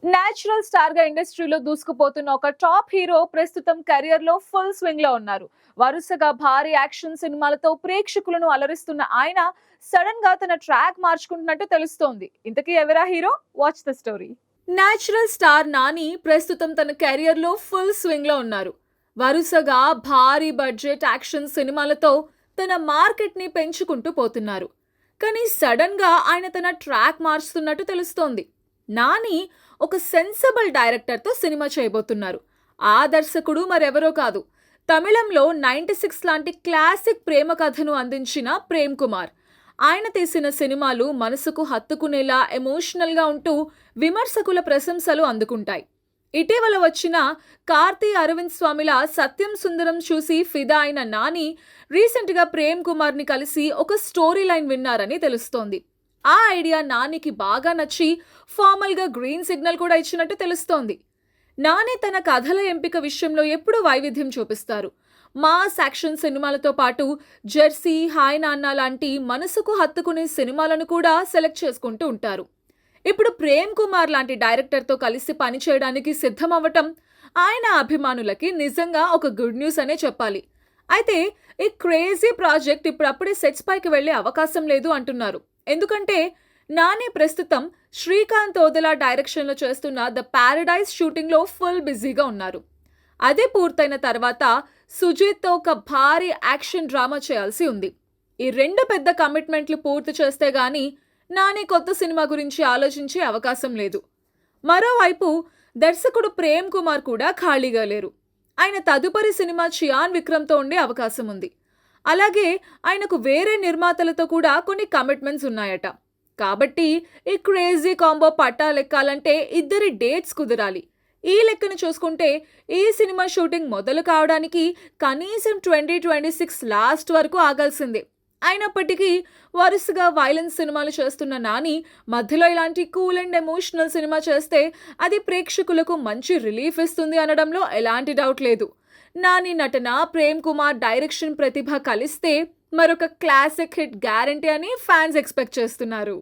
Natural star గా ఇండస్ట్రీలో దూసుకుపోతున్న ఒక టాప్ హీరో ప్రస్తుతం కెరియర్ లో ఫుల్ స్వింగ్ లో ఉన్నారు. వరుసగా భారీ యాక్షన్ సినిమాలతో ప్రేక్షకులను అలరిస్తున్న ఆయన సడన్ గా తన ట్రాక్ మార్చుకుంటున్నట్టు తెలుస్తోంది. ఇంతకీ ఎవరా hero? Watch the story. Natural star Nani ప్రస్తుతం తన కెరియర్ లో ఫుల్ స్వింగ్ లో ఉన్నారు. వరుసగా భారీ బడ్జెట్ యాక్షన్ సినిమాలతో తన మార్కెట్ ని పెంచుకుంటూ పోతున్నారు. కానీ సడన్ గా ఆయన తన ట్రాక్ మార్చుతున్నట్టు తెలుస్తోంది. నాని ఒక సెన్సబుల్ డైరెక్టర్తో సినిమా చేయబోతున్నారు. ఆ దర్శకుడు మరెవరో కాదు, తమిళంలో 96 లాంటి క్లాసిక్ ప్రేమ కథను అందించిన ప్రేమ్ కుమార్. ఆయన తీసిన సినిమాలు మనసుకు హత్తుకునేలా ఎమోషనల్గా ఉంటూ విమర్శకుల ప్రశంసలు అందుకుంటాయి. ఇటీవల వచ్చిన కార్తీ అరవింద్ స్వామిల సత్యం సుందరం చూసి ఫిదా అయిన నాని రీసెంట్గా ప్రేమ్ కుమార్ని కలిసి ఒక స్టోరీ లైన్ విన్నారని తెలుస్తోంది. ఆ ఐడియా నానికి బాగా నచ్చి ఫార్మల్గా గ్రీన్ సిగ్నల్ కూడా ఇచ్చినట్టు తెలుస్తోంది. నాని తన కథల ఎంపిక విషయంలో ఎప్పుడూ వైవిధ్యం చూపిస్తారు. మాస్ యాక్షన్ సినిమాలతో పాటు జెర్సీ, హాయ్ నాన్న లాంటి మనసుకు హత్తుకునే సినిమాలను కూడా సెలెక్ట్ చేసుకుంటూ ఉంటారు. ఇప్పుడు ప్రేమ్ కుమార్ లాంటి డైరెక్టర్తో కలిసి పనిచేయడానికి సిద్ధమవ్వటం ఆయన అభిమానులకి నిజంగా ఒక గుడ్ న్యూస్ అనే చెప్పాలి. అయితే ఈ క్రేజీ ప్రాజెక్ట్ ఇప్పుడప్పుడే సెట్స్ పైకి వెళ్లే అవకాశం లేదు అంటున్నారు. ఎందుకంటే నాని ప్రస్తుతం శ్రీకాంత్ ఓదెలా డైరెక్షన్లో చేస్తున్న ద ప్యారడైజ్ షూటింగ్లో ఫుల్ బిజీగా ఉన్నారు. అదే పూర్తయిన తర్వాత సుజిత్తో ఒక భారీ యాక్షన్ డ్రామా చేయాల్సి ఉంది. ఈ రెండు పెద్ద కమిట్మెంట్లు పూర్తి చేస్తే గానీ నాని కొత్త సినిమా గురించి ఆలోచించే అవకాశం లేదు. మరోవైపు దర్శకుడు ప్రేమ్ కుమార్ కూడా ఖాళీగా లేరు. ఆయన తదుపరి సినిమా చియాన్ విక్రమ్తో ఉండే అవకాశం ఉంది. అలాగే ఆయనకు వేరే నిర్మాతలతో కూడా కొన్ని కమిట్మెంట్స్ ఉన్నాయట. కాబట్టి ఈ క్రేజీ కాంబో పట్టాలెక్కాలంటే ఇద్దరి డేట్స్ కుదరాలి. ఈ లెక్కను చూసుకుంటే ఈ సినిమా షూటింగ్ మొదలు కావడానికి కనీసం 2026 లాస్ట్ వరకు ఆగాల్సిందే. అయినప్పటికీ వరుసగా వైలెన్స్ సినిమాలు చేస్తున్న నాని మధ్యలో ఇలాంటి కూల్ అండ్ ఎమోషనల్ సినిమా చేస్తే అది ప్రేక్షకులకు మంచి రిలీఫ్ ఇస్తుంది అనడంలో ఎలాంటి డౌట్ లేదు. నాని నటన, ప్రేమ్ కుమార్ డైరెక్షన్ ప్రతిభ కలిస్తే మరొక క్లాసిక్ హిట్ గ్యారంటీ అని ఫ్యాన్స్ ఎక్స్పెక్ట్ చేస్తున్నారు.